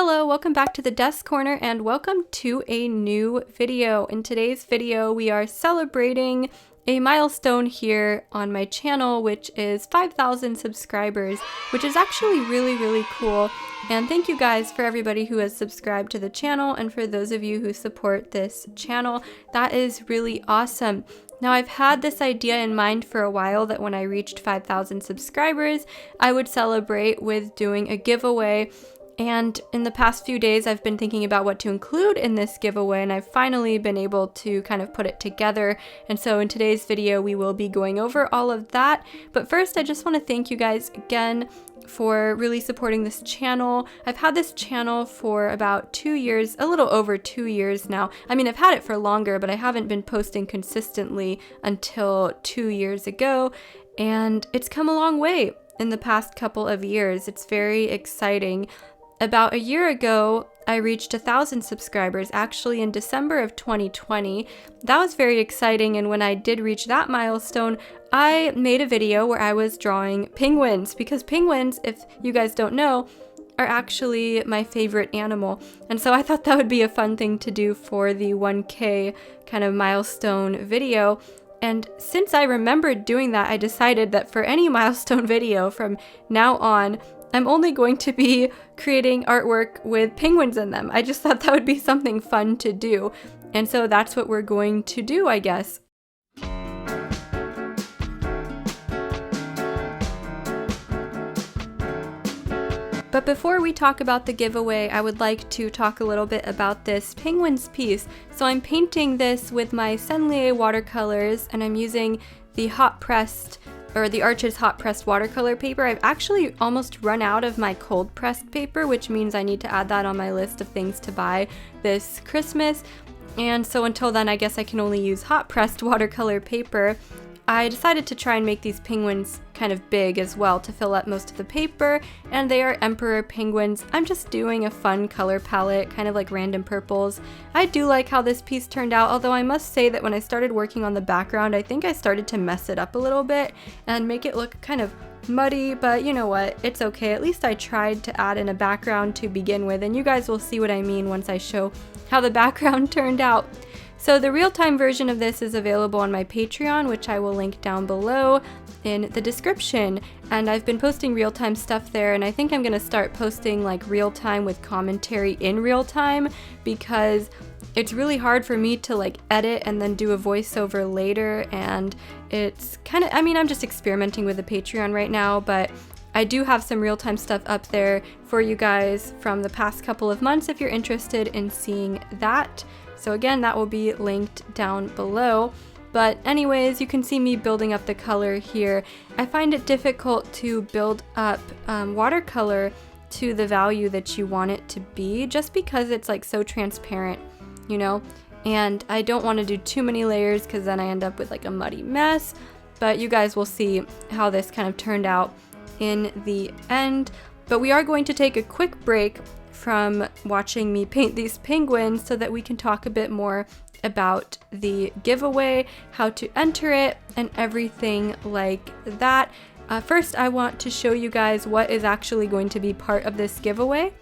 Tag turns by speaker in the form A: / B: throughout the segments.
A: Hello, welcome back to the Desk Corner and welcome to a new video. In today's video, we are celebrating a milestone here on my channel, which is 5,000 subscribers, which is actually really cool. And thank you guys for everybody who has subscribed to the channel and for those of you who support this channel. That is really awesome. Now, I've had this idea in mind for a while that when I reached 5,000 subscribers, I would celebrate with doing a giveaway. And in the past few days, I've been thinking about what to include in this giveaway, and I've finally been able to kind of put it together. And so in today's video, we will be going over all of that. But first, I just want to thank you guys again for really supporting this channel. I've had this channel for about 2 years, a little over 2 years now. I mean, I've had it for longer, but I haven't been posting consistently until 2 years ago. And it's come a long way in the past couple of years. It's very exciting. About a year ago, I reached 1,000 subscribers, actually in December of 2020. That was very exciting, and when I did reach that milestone, I made a video where I was drawing penguins, because penguins, if you guys don't know, are actually my favorite animal. And so I thought that would be a fun thing to do for the 1K kind of milestone video. And since I remembered doing that, I decided that for any milestone video from now on, I'm only going to be creating artwork with penguins in them. I just thought that would be something fun to do. And so that's what we're going to do, I guess. But before we talk about the giveaway, I would like to talk a little bit about this penguins piece. So I'm painting this with my Sennelier watercolors, and I'm using the the Arches hot pressed watercolor paper. I've actually almost run out of my cold pressed paper, which means I need to add that on my list of things to buy this Christmas. And so until then, I guess I can only use hot pressed watercolor paper. I decided to try and make these penguins kind of big as well to fill up most of the paper, and they are emperor penguins. I'm just doing a fun color palette, kind of like random purples. I do like how this piece turned out, although I must say that when I started working on the background, I think I started to mess it up a little bit and make it look kind of muddy, but you know what, it's okay. At least I tried to add in a background to begin with, and you guys will see what I mean once I show how the background turned out. So the real-time version of this is available on my Patreon, which I will link down below in the description. And I've been posting real-time stuff there, and I think I'm gonna start posting like real-time with commentary in real time, because it's really hard for me to like edit and then do a voiceover later, and it's kind of, I mean, I'm just experimenting with the Patreon right now, but I do have some real-time stuff up there for you guys from the past couple of months if you're interested in seeing that. So again, that will be linked down below. But anyways, you can see me building up the color here. I find it difficult to build up watercolor to the value that you want it to be, just because it's like so transparent, you know? And I don't want to do too many layers because then I end up with like a muddy mess. But you guys will see how this kind of turned out in the end. But we are going to take a quick break from watching me paint these penguins so that we can talk a bit more about the giveaway, how to enter it, and everything like that. First, I want to show you guys what is actually going to be part of this giveaway,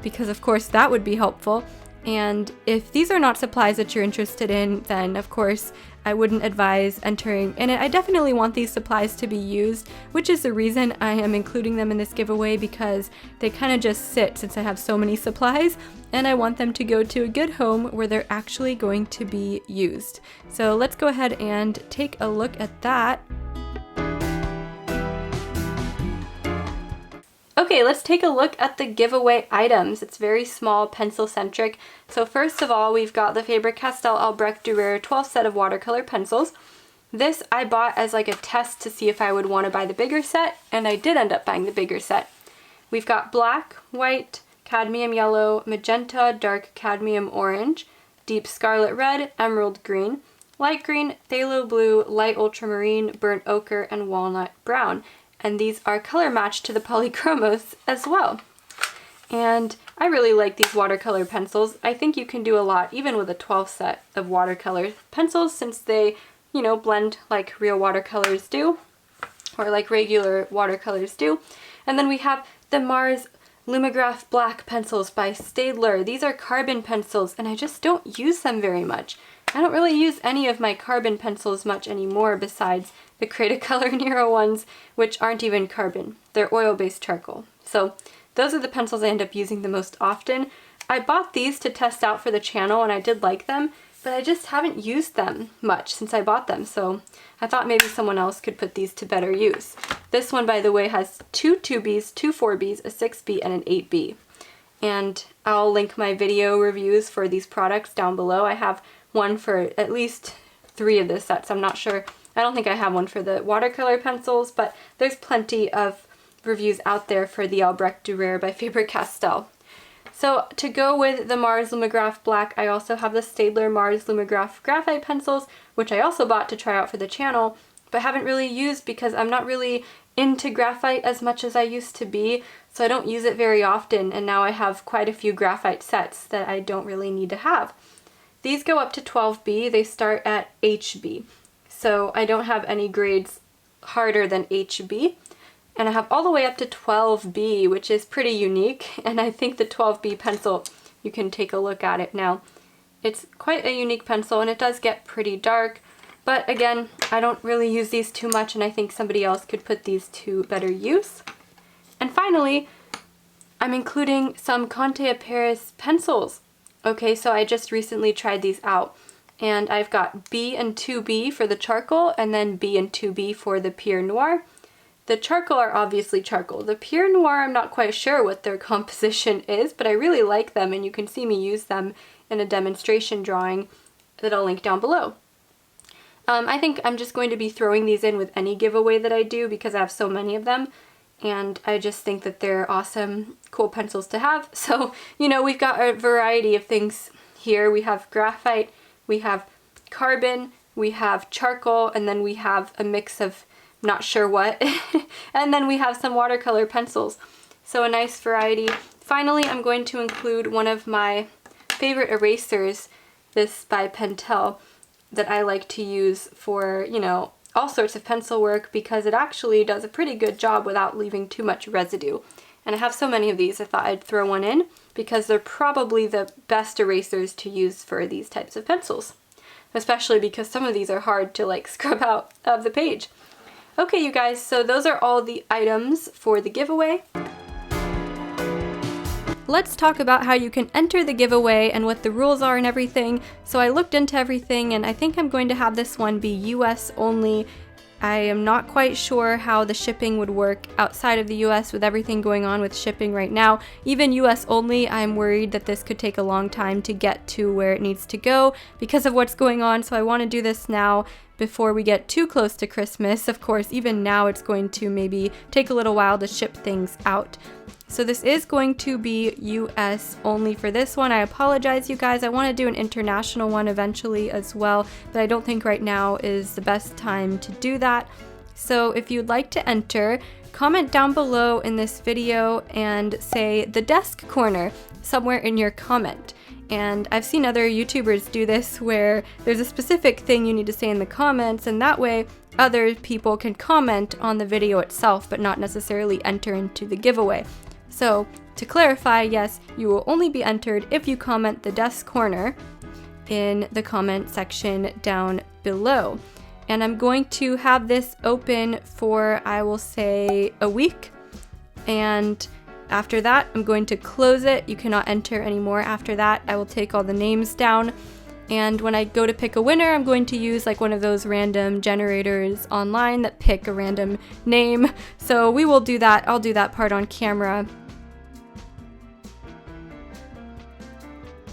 A: because of course that would be helpful. And if these are not supplies that you're interested in, then of course I wouldn't advise entering in it. I definitely want these supplies to be used, which is the reason I am including them in this giveaway, because they kind of just sit since I have so many supplies, and I want them to go to a good home where they're actually going to be used. So let's go ahead and take a look at that. Okay, let's take a look at the giveaway items. It's very small, pencil-centric. So first of all, we've got the Faber-Castell Albrecht Dürer 12 set of watercolor pencils. This I bought as like a test to see if I would want to buy the bigger set, and I did end up buying the bigger set. We've got black, white, cadmium yellow, magenta, dark cadmium orange, deep scarlet red, emerald green, light green, phthalo blue, light ultramarine, burnt ochre, and walnut brown. And these are color matched to the polychromos as well. And I really like these watercolor pencils. I think you can do a lot even with a 12 set of watercolor pencils, since they, you know, blend like real watercolors do, or like regular watercolors do. And then we have the Mars Lumograph Black pencils by Sennelier. These are carbon pencils, and I just don't use them very much. I don't really use any of my carbon pencils much anymore besides the Cretacolor Nero ones, which aren't even carbon. They're oil-based charcoal. So those are the pencils I end up using the most often. I bought these to test out for the channel, and I did like them, but I just haven't used them much since I bought them, so I thought maybe someone else could put these to better use. This one, by the way, has 2 2Bs, 2 4Bs, a 6B, and an 8B. And I'll link my video reviews for these products down below. I have one for at least 3 of the sets. I'm not sure. I don't think I have one for the watercolor pencils, but there's plenty of reviews out there for the Albrecht Dürer by Faber-Castell. So to go with the Mars Lumograph Black, I also have the Sennelier Mars Lumograph Graphite pencils, which I also bought to try out for the channel, but haven't really used because I'm not really into graphite as much as I used to be, so I don't use it very often, and now I have quite a few graphite sets that I don't really need to have. These go up to 12B, they start at HB, so I don't have any grades harder than HB. And I have all the way up to 12B, which is pretty unique, and I think the 12B pencil, you can take a look at it now. It's quite a unique pencil, and it does get pretty dark, but again, I don't really use these too much, and I think somebody else could put these to better use. And finally, I'm including some Conte à Paris pencils. Okay, so I just recently tried these out, and I've got B and 2B for the charcoal, and then B and 2B for the Pierre Noir. The charcoal are obviously charcoal. The Pierre Noir, I'm not quite sure what their composition is, but I really like them, and you can see me use them in a demonstration drawing that I'll link down below. I think I'm just going to be throwing these in with any giveaway that I do because I have so many of them, and I just think that they're awesome, cool pencils to have. So, you know, we've got a variety of things here. We have graphite, we have carbon, we have charcoal, and then we have a mix of not sure what, and then we have some watercolor pencils. So a nice variety. Finally, I'm going to include one of my favorite erasers, this by Pentel, that I like to use for, you know, all sorts of pencil work because it actually does a pretty good job without leaving too much residue. And I have so many of these, I thought I'd throw one in because they're probably the best erasers to use for these types of pencils, especially because some of these are hard to like scrub out of the page. Okay, you guys, so those are all the items for the giveaway. Let's talk about how you can enter the giveaway and what the rules are and everything. So I looked into everything, and I think I'm going to have this one be US only. I am not quite sure how the shipping would work outside of the US with everything going on with shipping right now. Even US only, I'm worried that this could take a long time to get to where it needs to go because of what's going on, so I want to do this now before we get too close to Christmas. Of course, even now it's going to maybe take a little while to ship things out. So this is going to be US only for this one. I apologize, you guys. I want to do an international one eventually as well, but I don't think right now is the best time to do that. So if you'd like to enter, comment down below in this video and say the desk corner somewhere in your comment. And I've seen other YouTubers do this where there's a specific thing you need to say in the comments, and that way other people can comment on the video itself but not necessarily enter into the giveaway. So to clarify, yes, you will only be entered if you comment the desk corner in the comment section down below. And I'm going to have this open for, I will say, a week, and after that I'm going to close it. You cannot enter anymore after that. I will take all the names down, and when I go to pick a winner, I'm going to use like one of those random generators online that pick a random name. So we will do that. I'll do that part on camera.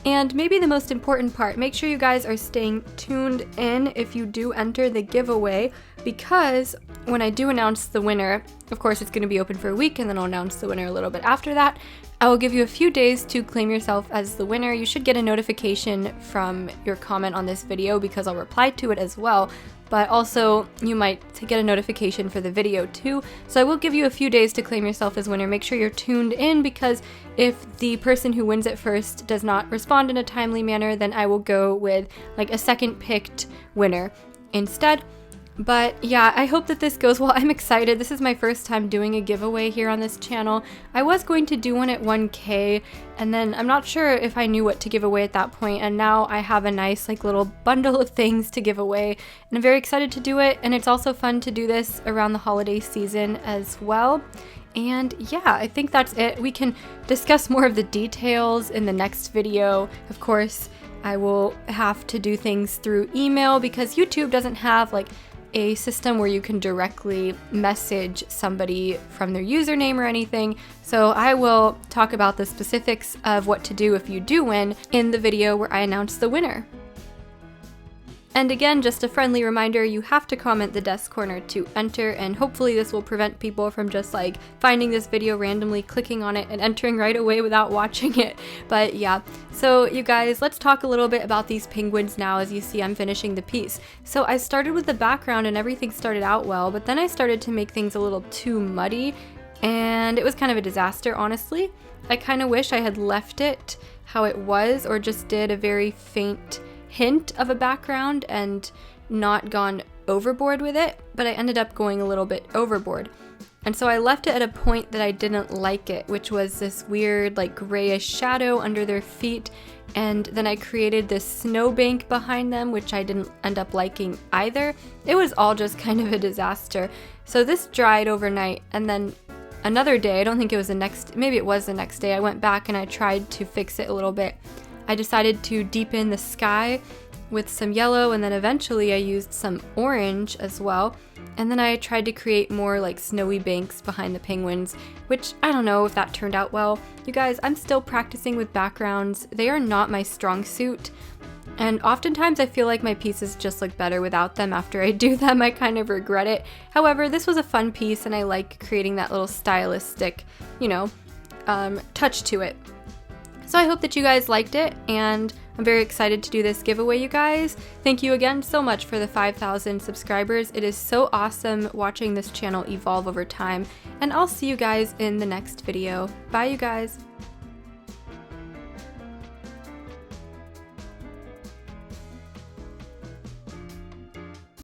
A: And maybe the most important part, make sure you guys are staying tuned in if you do enter the giveaway, because when I do announce the winner, of course it's going to be open for a week and then I'll announce the winner a little bit after that. I will give you a few days to claim yourself as the winner. You should get a notification from your comment on this video because I'll reply to it as well. But also, you might get a notification for the video too. So I will give you a few days to claim yourself as winner. Make sure you're tuned in, because if the person who wins it first does not respond in a timely manner, then I will go with like a second picked winner instead. But yeah, I hope that this goes well. I'm excited. This is my first time doing a giveaway here on this channel. I was going to do one at 1K, and then I'm not sure if I knew what to give away at that point, and now I have a nice like little bundle of things to give away, and I'm very excited to do it. And it's also fun to do this around the holiday season as well. And yeah, I think that's it. We can discuss more of the details in the next video. Of course, I will have to do things through email because YouTube doesn't have like a system where you can directly message somebody from their username or anything. So I will talk about the specifics of what to do if you do win in the video where I announce the winner. And again, just a friendly reminder, you have to comment the desk corner to enter, and hopefully this will prevent people from just like finding this video randomly, clicking on it and entering right away without watching it. But yeah, so you guys, let's talk a little bit about these penguins now. As you see, I'm finishing the piece. So I started with the background and everything started out well, but then I started to make things a little too muddy and it was kind of a disaster, honestly. I kind of wish I had left it how it was or just did a very faint hint of a background and not gone overboard with it, but I ended up going a little bit overboard. And so I left it at a point that I didn't like it, which was this weird like grayish shadow under their feet, and then I created this snowbank behind them, which I didn't end up liking either. It was all just kind of a disaster. So this dried overnight, and then another day, I don't think it was maybe it was the next day, I went back and I tried to fix it a little bit. I decided to deepen the sky with some yellow, and then eventually I used some orange as well. And then I tried to create more like snowy banks behind the penguins, which I don't know if that turned out well. You guys, I'm still practicing with backgrounds. They are not my strong suit. And oftentimes I feel like my pieces just look better without them. After I do them, I kind of regret it. However, this was a fun piece and I like creating that little stylistic, touch to it. So I hope that you guys liked it, and I'm very excited to do this giveaway, you guys. Thank you again so much for the 5,000 subscribers. It is so awesome watching this channel evolve over time, and I'll see you guys in the next video. Bye, you guys.